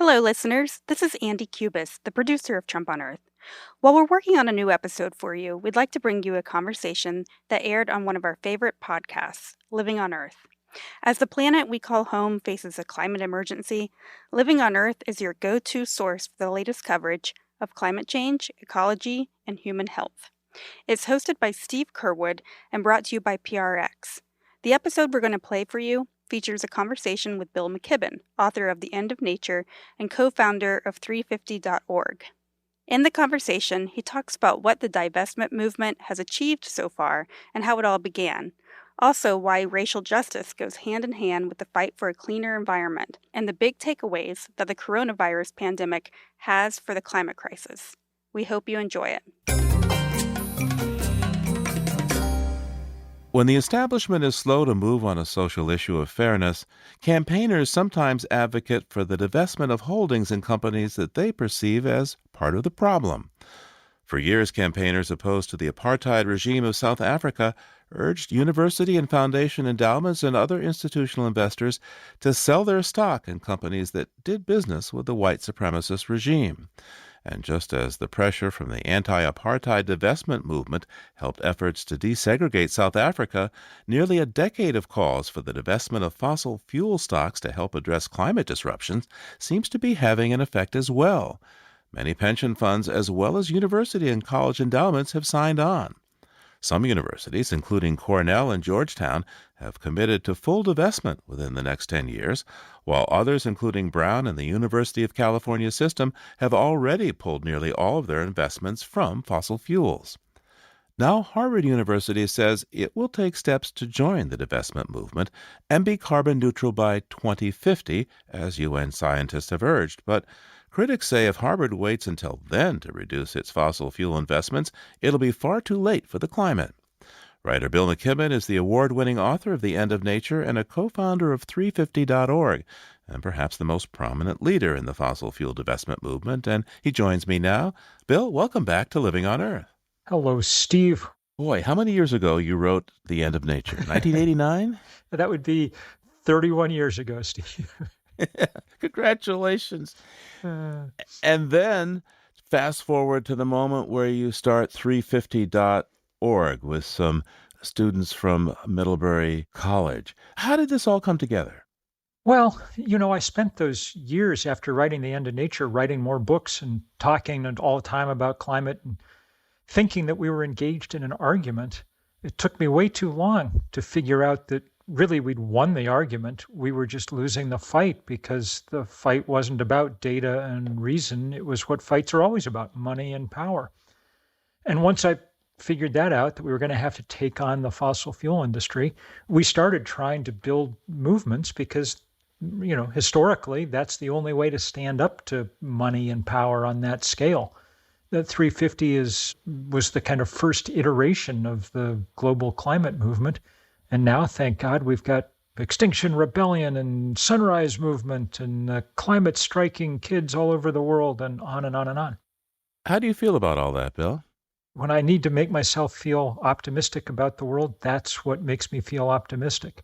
Hello, listeners. This is Andy Cubis, the producer of Trump on Earth. While we're working on a new episode for you, we'd like to bring you a conversation that aired on one of our favorite podcasts, Living on Earth. As the planet we call home faces a climate emergency, Living on Earth is your go to source for the latest coverage of climate change, ecology, and human health. It's hosted by Steve Curwood and brought to you by PRX. The episode we're going to play for you features a conversation with Bill McKibben, author of The End of Nature and co-founder of 350.org. In the conversation, he talks about what the divestment movement has achieved so far and how it all began. Also, why racial justice goes hand in hand with the fight for a cleaner environment, and the big takeaways that the coronavirus pandemic has for the climate crisis. We hope you enjoy it. When the establishment is slow to move on a social issue of fairness, campaigners sometimes advocate for the divestment of holdings in companies that they perceive as part of the problem. For years, campaigners opposed to the apartheid regime of South Africa urged university and foundation endowments and other institutional investors to sell their stock in companies that did business with the white supremacist regime. And just as the pressure from the anti-apartheid divestment movement helped efforts to desegregate South Africa, nearly a decade of calls for the divestment of fossil fuel stocks to help address climate disruptions seems to be having an effect as well. Many pension funds as well as university and college endowments have signed on. Some universities, including Cornell and Georgetown, have committed to full divestment within the next 10 years, while others, including Brown and the University of California system, have already pulled nearly all of their investments from fossil fuels. Now, Harvard University says it will take steps to join the divestment movement and be carbon neutral by 2050, as UN scientists have urged, but critics say if Harvard waits until then to reduce its fossil fuel investments, it'll be far too late for the climate. Writer Bill McKibben is the award-winning author of The End of Nature and a co-founder of 350.org, and perhaps the most prominent leader in the fossil fuel divestment movement, and he joins me now. Bill, welcome back to Living on Earth. Hello, Steve. Boy, how many years ago you wrote The End of Nature? 1989? That would be 31 years ago, Steve. Congratulations. And then fast forward to the moment where you start 350.org with some students from Middlebury College. How did this all come together? Well, I spent those years after writing The End of Nature, writing more books and talking all the time about climate and thinking that we were engaged in an argument. It took me way too long to figure out that really we'd won the argument. We were just losing the fight because the fight wasn't about data and reason. It was what fights are always about, money and power. And once I figured that out, that we were going to have to take on the fossil fuel industry, we started trying to build movements because, historically, that's the only way to stand up to money and power on that scale. The 350 was the kind of first iteration of the global climate movement. And now, thank God, we've got Extinction Rebellion and Sunrise Movement and climate striking kids all over the world and on and on and on. How do you feel about all that, Bill? When I need to make myself feel optimistic about the world, that's what makes me feel optimistic.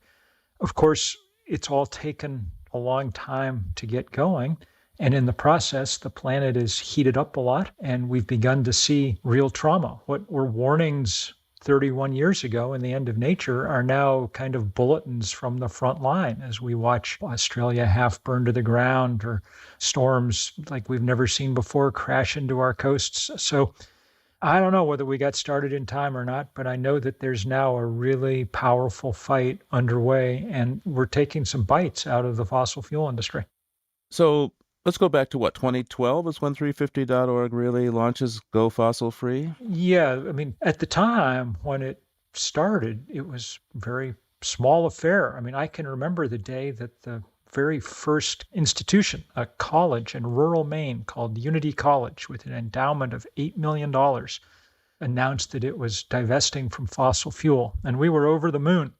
Of course, it's all taken a long time to get going. And in the process, the planet is heated up a lot, and we've begun to see real trauma. What were warnings 31 years ago in The End of Nature are now kind of bulletins from the front line as we watch Australia half burn to the ground or storms like we've never seen before crash into our coasts. So I don't know whether we got started in time or not, but I know that there's now a really powerful fight underway, and we're taking some bites out of the fossil fuel industry. So let's go back to 2012 is when 350.org really launches Go Fossil Free? Yeah, at the time when it started, it was a very small affair. I can remember the day that the very first institution, a college in rural Maine called Unity College with an endowment of $8 million, announced that it was divesting from fossil fuel. And we were over the moon.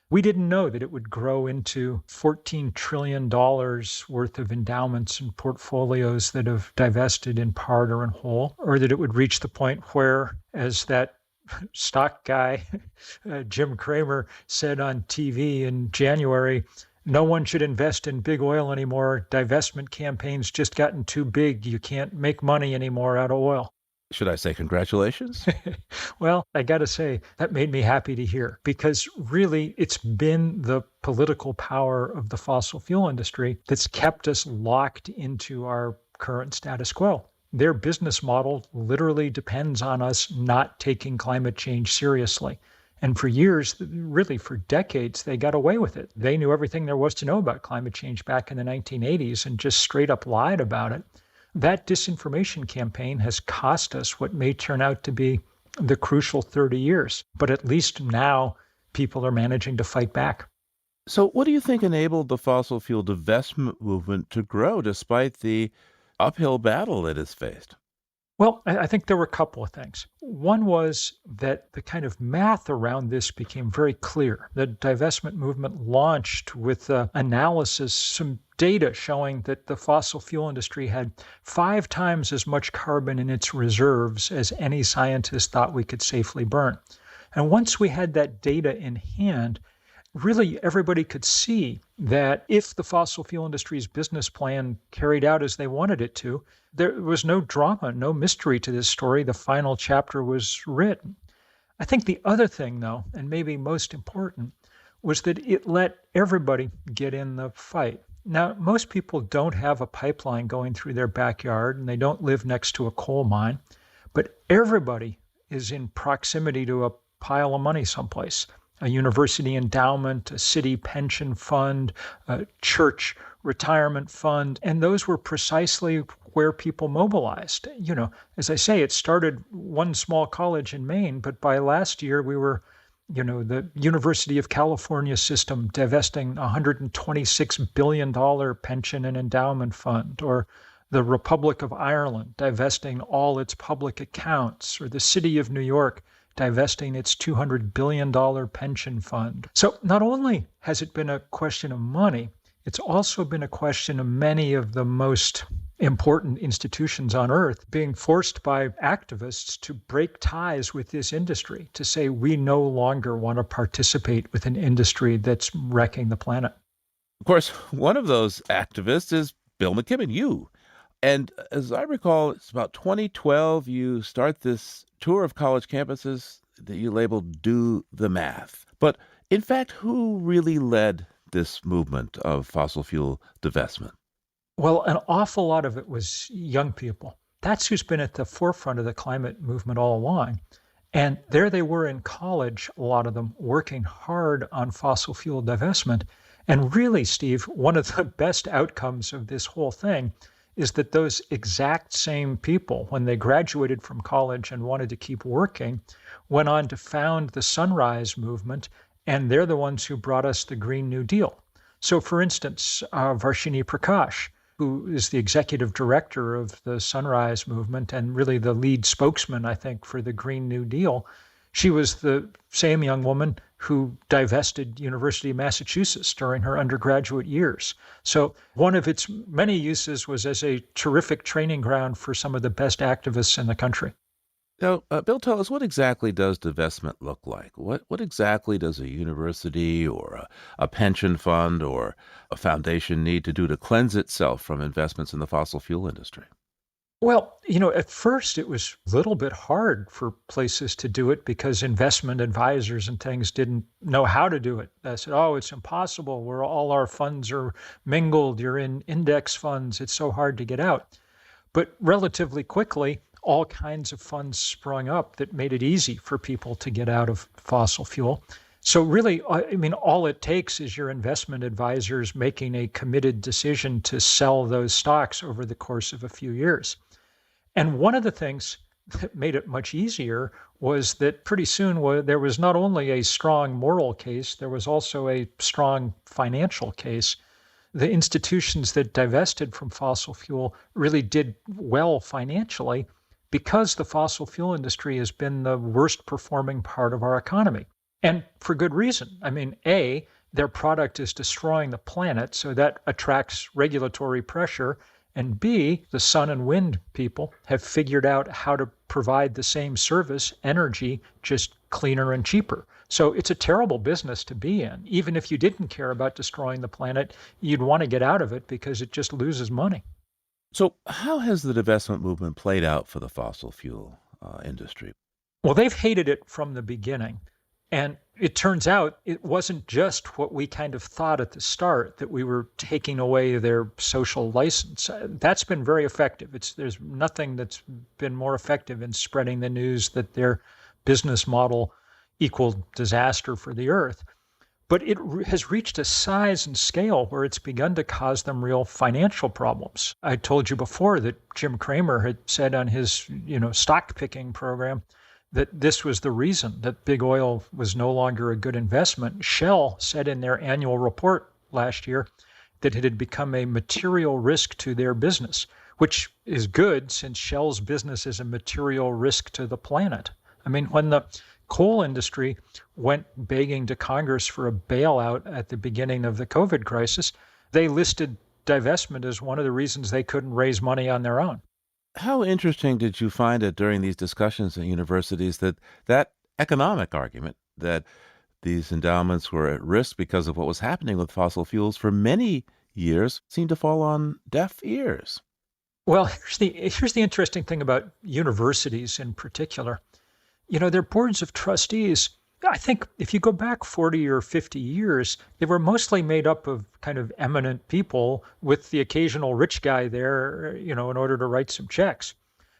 We didn't know that it would grow into $14 trillion worth of endowments and portfolios that have divested in part or in whole, or that it would reach the point where, as that stock guy, Jim Cramer, said on TV in January, No one should invest in big oil anymore. Divestment campaigns just gotten too big. You can't make money anymore out of oil. Should I say congratulations? Well, I got to say, that made me happy to hear because really it's been the political power of the fossil fuel industry that's kept us locked into our current status quo. Their business model literally depends on us not taking climate change seriously. And for years, really for decades, they got away with it. They knew everything there was to know about climate change back in the 1980s and just straight up lied about it. That disinformation campaign has cost us what may turn out to be the crucial 30 years. But at least now people are managing to fight back. So, what do you think enabled the fossil fuel divestment movement to grow despite the uphill battle it has faced? Well, I think there were a couple of things. One was that the kind of math around this became very clear. The divestment movement launched with analysis, some data showing that the fossil fuel industry had 5 times as much carbon in its reserves as any scientist thought we could safely burn. And once we had that data in hand, really everybody could see that if the fossil fuel industry's business plan carried out as they wanted it to, there was no drama, no mystery to this story. The final chapter was written. I think the other thing, though, and maybe most important, was that it let everybody get in the fight. Now, most people don't have a pipeline going through their backyard and they don't live next to a coal mine, but everybody is in proximity to a pile of money someplace. A university endowment, a city pension fund, a church retirement fund. And those were precisely where people mobilized. You know, as I say, it started one small college in Maine, but by last year we were, the University of California system divesting $126 billion pension and endowment fund, or the Republic of Ireland divesting all its public accounts, or the city of New York divesting its $200 billion pension fund. So not only has it been a question of money, it's also been a question of many of the most important institutions on earth being forced by activists to break ties with this industry, to say we no longer want to participate with an industry that's wrecking the planet. Of course, one of those activists is Bill McKibben, you. And as I recall, it's about 2012, you start this tour of college campuses that you labeled Do the Math. But in fact, who really led this movement of fossil fuel divestment? Well, an awful lot of it was young people. That's who's been at the forefront of the climate movement all along. And there they were in college, a lot of them working hard on fossil fuel divestment. And really, Steve, one of the best outcomes of this whole thing is that those exact same people, when they graduated from college and wanted to keep working, went on to found the Sunrise Movement, and they're the ones who brought us the Green New Deal. So, for instance, Varshini Prakash, who is the executive director of the Sunrise Movement and really the lead spokesman, I think, for the Green New Deal, she was the same young woman who divested University of Massachusetts during her undergraduate years. So one of its many uses was as a terrific training ground for some of the best activists in the country. Now, Bill, tell us, what exactly does divestment look like? What exactly does a university or a pension fund or a foundation need to do to cleanse itself from investments in the fossil fuel industry? Well, at first it was a little bit hard for places to do it because investment advisors and things didn't know how to do it. They said, oh, it's impossible. Where all our funds are mingled. You're in index funds. It's so hard to get out. But relatively quickly, all kinds of funds sprung up that made it easy for people to get out of fossil fuel. So really, all it takes is your investment advisors making a committed decision to sell those stocks over the course of a few years. And one of the things that made it much easier was that pretty soon there was not only a strong moral case, there was also a strong financial case. The institutions that divested from fossil fuel really did well financially because the fossil fuel industry has been the worst performing part of our economy. And for good reason. A, their product is destroying the planet, so that attracts regulatory pressure. And B, the sun and wind people have figured out how to provide the same service, energy, just cleaner and cheaper. So it's a terrible business to be in. Even if you didn't care about destroying the planet, you'd want to get out of it because it just loses money. So, how has the divestment movement played out for the fossil fuel industry? Well, they've hated it from the beginning. And it turns out it wasn't just what we kind of thought at the start, that we were taking away their social license. That's been very effective. There's nothing that's been more effective in spreading the news that their business model equaled disaster for the earth. But it has reached a size and scale where it's begun to cause them real financial problems. I told you before that Jim Cramer had said on his, stock picking program that this was the reason that big oil was no longer a good investment. Shell said in their annual report last year that it had become a material risk to their business, which is good since Shell's business is a material risk to the planet. I mean, when the coal industry went begging to Congress for a bailout at the beginning of the COVID crisis, they listed divestment as one of the reasons they couldn't raise money on their own. How interesting did you find it during these discussions at universities that economic argument that these endowments were at risk because of what was happening with fossil fuels for many years seemed to fall on deaf ears? Well, here's the interesting thing about universities in particular. Their boards of trustees, I think if you go back 40 or 50 years, they were mostly made up of kind of eminent people with the occasional rich guy there, in order to write some checks.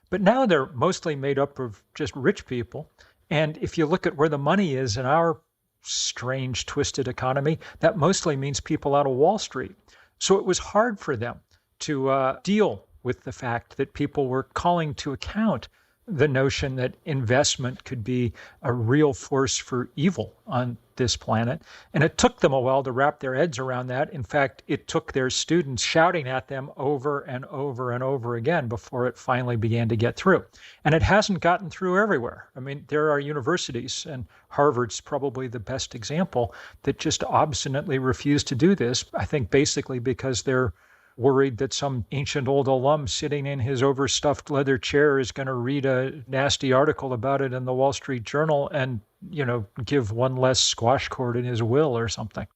But now they're mostly made up of just rich people. And if you look at where the money is in our strange, twisted economy, that mostly means people out of Wall Street. So it was hard for them to deal with the fact that people were calling to account the notion that investment could be a real force for evil on this planet. And it took them a while to wrap their heads around that. In fact, it took their students shouting at them over and over and over again before it finally began to get through. And it hasn't gotten through everywhere. I mean, there are universities, and Harvard's probably the best example, that just obstinately refuse to do this, I think basically because they're worried that some ancient old alum sitting in his overstuffed leather chair is going to read a nasty article about it in the Wall Street Journal and, give one less squash cord in his will or something.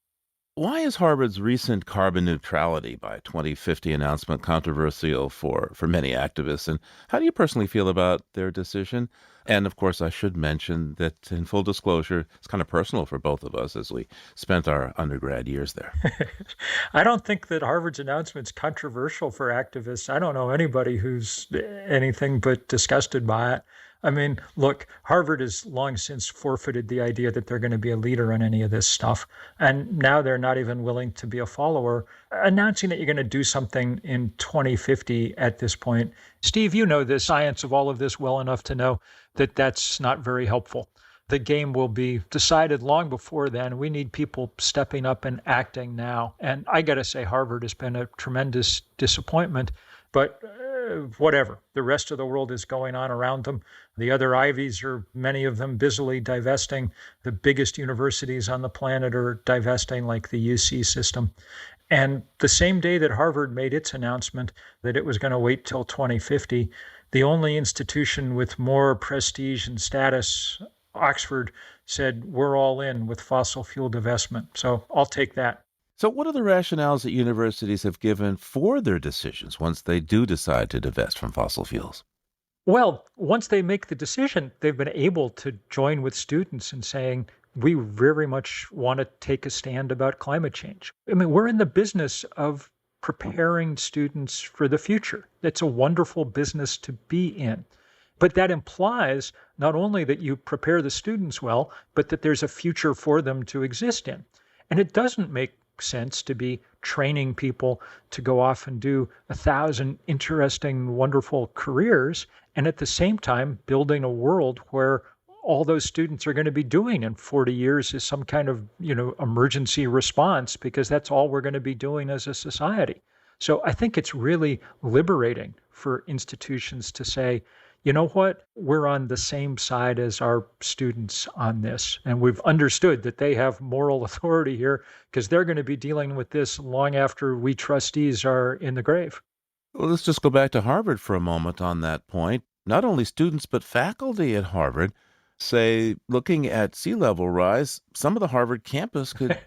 Why is Harvard's recent carbon neutrality by 2050 announcement controversial for many activists? And how do you personally feel about their decision? And of course, I should mention that in full disclosure, it's kind of personal for both of us as we spent our undergrad years there. I don't think that Harvard's announcement's controversial for activists. I don't know anybody who's anything but disgusted by it. I mean, look, Harvard has long since forfeited the idea that they're going to be a leader in any of this stuff. And now they're not even willing to be a follower. Announcing that you're going to do something in 2050 at this point. Steve, you know the science of all of this well enough to know that that's not very helpful. The game will be decided long before then. We need people stepping up and acting now. And I got to say, Harvard has been a tremendous disappointment. But whatever. The rest of the world is going on around them. The other Ivies are, many of them, busily divesting. The biggest universities on the planet are divesting, like the UC system. And the same day that Harvard made its announcement that it was going to wait till 2050, the only institution with more prestige and status, Oxford, said, we're all in with fossil fuel divestment. So I'll take that. So what are the rationales that universities have given for their decisions once they do decide to divest from fossil fuels? Well, once they make the decision, they've been able to join with students in saying, we very much want to take a stand about climate change. I mean, we're in the business of preparing students for the future. It's a wonderful business to be in. But that implies not only that you prepare the students well, but that there's a future for them to exist in. And it doesn't make sense to be training people to go off and do 1,000 interesting, wonderful careers, and at the same time building a world where all those students are going to be doing in 40 years is some kind of, emergency response, because that's all we're going to be doing as a society. So I think it's really liberating for institutions to say, you know what, we're on the same side as our students on this. And we've understood that they have moral authority here because they're going to be dealing with this long after we trustees are in the grave. Well, let's just go back to Harvard for a moment on that point. Not only students, but faculty at Harvard Say, looking at sea level rise, some of the Harvard campus could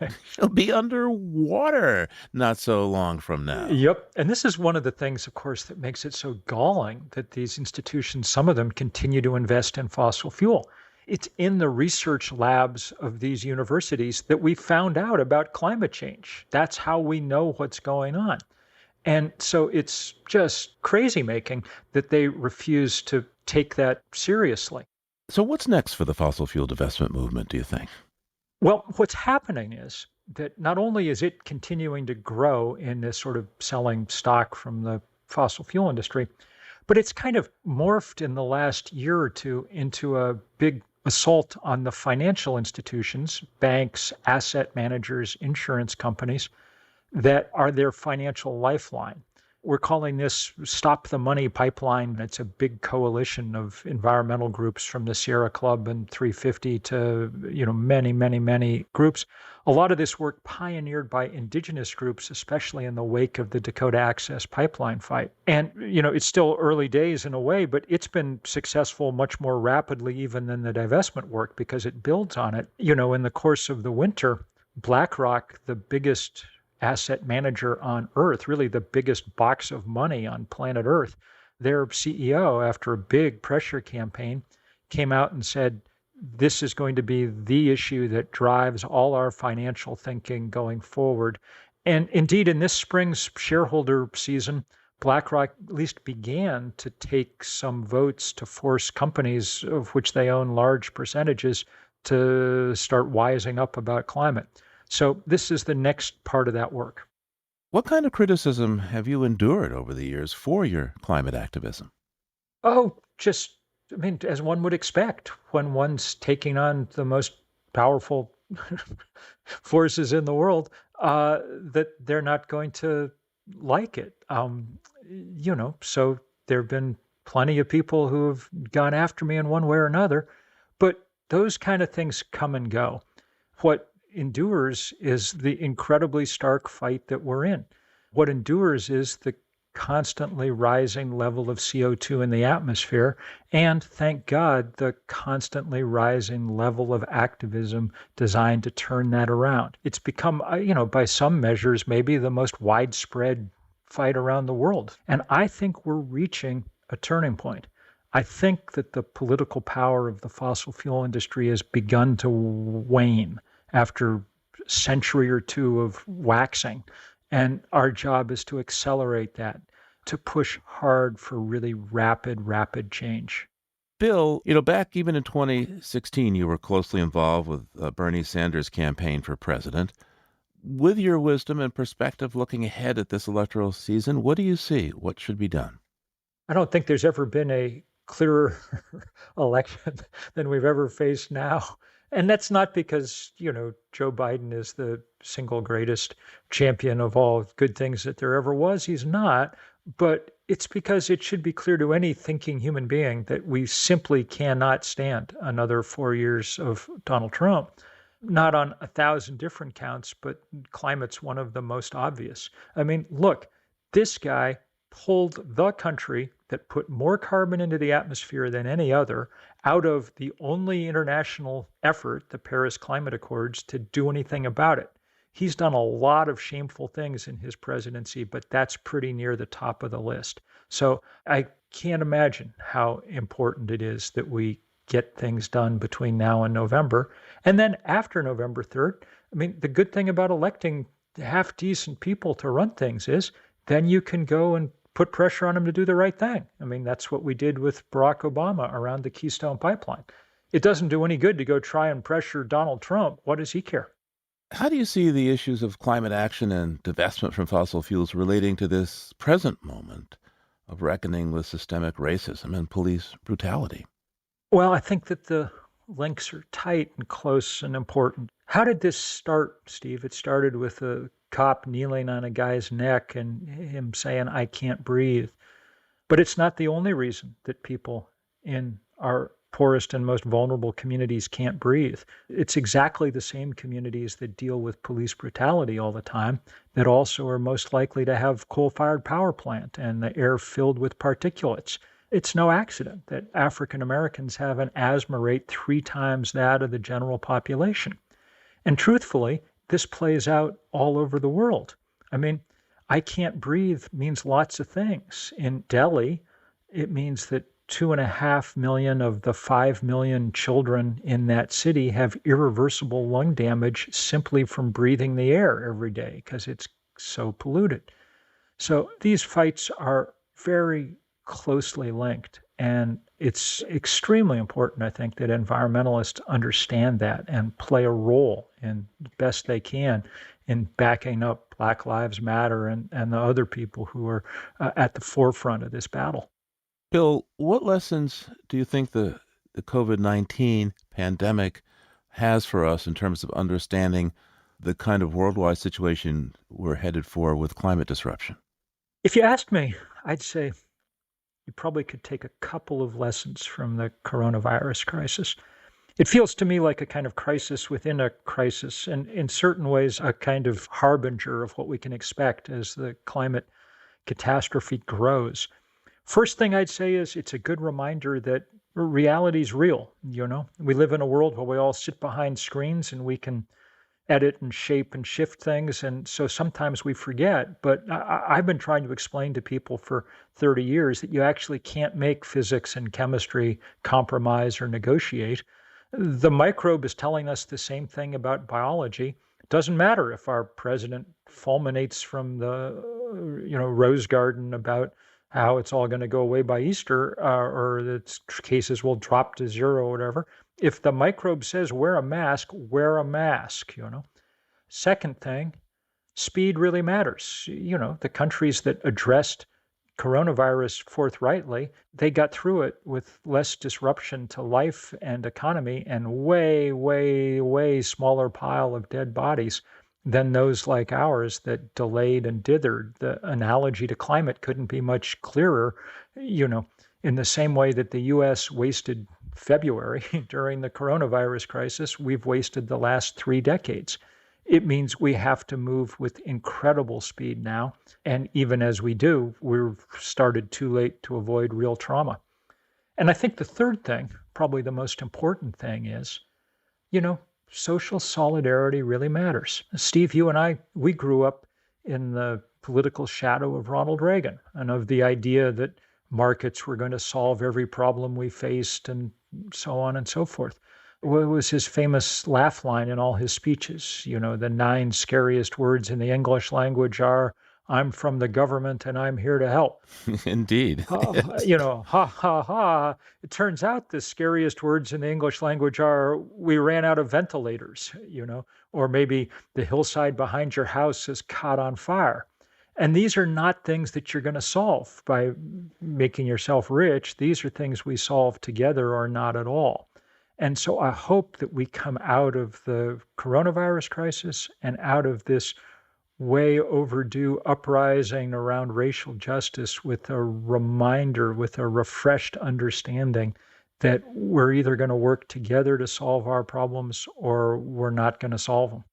be underwater not so long from now. Yep. And this is one of the things, of course, that makes it so galling that these institutions, some of them continue to invest in fossil fuel. It's in the research labs of these universities that we found out about climate change. That's how we know what's going on. And so it's just crazy making that they refuse to take that seriously. So, what's next for the fossil fuel divestment movement, do you think? Well, what's happening is that not only is it continuing to grow in this sort of selling stock from the fossil fuel industry, but it's kind of morphed in the last year or two into a big assault on the financial institutions, banks, asset managers, insurance companies that are their financial lifeline. We're calling this Stop the Money Pipeline. It's a big coalition of environmental groups from the Sierra Club and 350 to, many, many, many groups. A lot of this work pioneered by indigenous groups, especially in the wake of the Dakota Access Pipeline fight. And, it's still early days in a way, but it's been successful much more rapidly even than the divestment work because it builds on it. In the course of the winter, BlackRock, the biggest asset manager on Earth, really the biggest box of money on planet Earth, their CEO, after a big pressure campaign, came out and said, this is going to be the issue that drives all our financial thinking going forward. And indeed, in this spring's shareholder season, BlackRock at least began to take some votes to force companies of which they own large percentages to start wising up about climate. So this is the next part of that work. What kind of criticism have you endured over the years for your climate activism? Oh, as one would expect when one's taking on the most powerful forces in the world, that they're not going to like it. So there have been plenty of people who have gone after me in one way or another, but those kind of things come and go. What endures is the incredibly stark fight that we're in. What endures is the constantly rising level of CO2 in the atmosphere, and thank God, the constantly rising level of activism designed to turn that around. It's become, by some measures, maybe the most widespread fight around the world. And I think we're reaching a turning point. I think that the political power of the fossil fuel industry has begun to wane after a century or two of waxing. And our job is to accelerate that, to push hard for really rapid change. Bill, back even in 2016, you were closely involved with Bernie Sanders' campaign for president. With your wisdom and perspective looking ahead at this electoral season, what do you see? What should be done? I don't think there's ever been a clearer election than we've ever faced now. And that's not because, Joe Biden is the single greatest champion of all good things that there ever was. He's not. But it's because it should be clear to any thinking human being that we simply cannot stand another 4 years of Donald Trump. Not on 1,000 different counts, but climate's one of the most obvious. I mean, look, this guy pulled the country that put more carbon into the atmosphere than any other out of the only international effort, the Paris Climate Accords, to do anything about it. He's done a lot of shameful things in his presidency, but that's pretty near the top of the list. So I can't imagine how important it is that we get things done between now and November. And then after November 3rd, the good thing about electing half decent people to run things is then you can go and put pressure on them to do the right thing. That's what we did with Barack Obama around the Keystone Pipeline. It doesn't do any good to go try and pressure Donald Trump. What does he care? How do you see the issues of climate action and divestment from fossil fuels relating to this present moment of reckoning with systemic racism and police brutality? Well, I think that the links are tight and close and important. How did this start, Steve? It started with a cop kneeling on a guy's neck and him saying, "I can't breathe." But it's not the only reason that people in our poorest and most vulnerable communities can't breathe. It's exactly the same communities that deal with police brutality all the time that also are most likely to have coal-fired power plant and the air filled with particulates. It's no accident that African Americans have an asthma rate 3 times that of the general population. And truthfully, this plays out all over the world. I mean, I can't breathe means lots of things. In Delhi, it means that 2.5 million of the 5 million children in that city have irreversible lung damage simply from breathing the air every day because it's so polluted. So these fights are very closely linked. And it's extremely important, I think, that environmentalists understand that and play a role in best they can in backing up Black Lives Matter and the other people who are at the forefront of this battle. Bill, what lessons do you think the COVID-19 pandemic has for us in terms of understanding the kind of worldwide situation we're headed for with climate disruption? If you asked me, I'd say you probably could take a couple of lessons from the coronavirus crisis. It feels to me like a kind of crisis within a crisis, and in certain ways, a kind of harbinger of what we can expect as the climate catastrophe grows. First thing I'd say is it's a good reminder that reality is real. We live in a world where we all sit behind screens and we can edit and shape and shift things. And so sometimes we forget. But I've been trying to explain to people for 30 years that you actually can't make physics and chemistry compromise or negotiate. The microbe is telling us the same thing about biology. It doesn't matter if our president fulminates from the rose garden about how it's all going to go away by Easter, or that cases will drop to zero or whatever. If the microbe says wear a mask, wear a mask, Second thing, speed really matters. The countries that addressed coronavirus forthrightly, they got through it with less disruption to life and economy and way, way, way smaller pile of dead bodies than those like ours that delayed and dithered. The analogy to climate couldn't be much clearer. In the same way that the U.S. wasted February during the coronavirus crisis, we've wasted the last 3 decades. It means we have to move with incredible speed now. And even as we do, we've started too late to avoid real trauma. And I think the third thing, probably the most important thing is, social solidarity really matters. Steve, you and I, we grew up in the political shadow of Ronald Reagan and of the idea that markets were going to solve every problem we faced and so on and so forth. What was his famous laugh line in all his speeches? The 9 scariest words in the English language are, I'm from the government and I'm here to help. Indeed. Ha, ha, ha. It turns out the scariest words in the English language are, we ran out of ventilators, or maybe the hillside behind your house is caught on fire. And these are not things that you're going to solve by making yourself rich. These are things we solve together or not at all. And so I hope that we come out of the coronavirus crisis and out of this way overdue uprising around racial justice with a reminder, with a refreshed understanding that we're either going to work together to solve our problems or we're not going to solve them.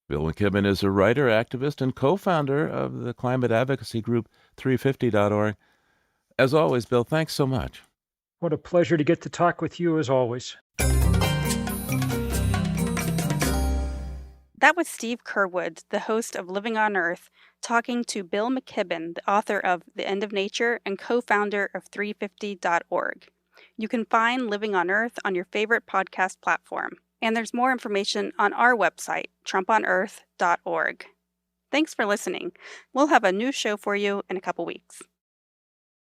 Bill McKibben is a writer, activist, and co-founder of the climate advocacy group 350.org. As always, Bill, thanks so much. What a pleasure to get to talk with you as always. That was Steve Curwood, the host of Living on Earth, talking to Bill McKibben, the author of The End of Nature and co-founder of 350.org. You can find Living on Earth on your favorite podcast platform. And there's more information on our website, trumponearth.org. Thanks for listening. We'll have a new show for you in a couple weeks.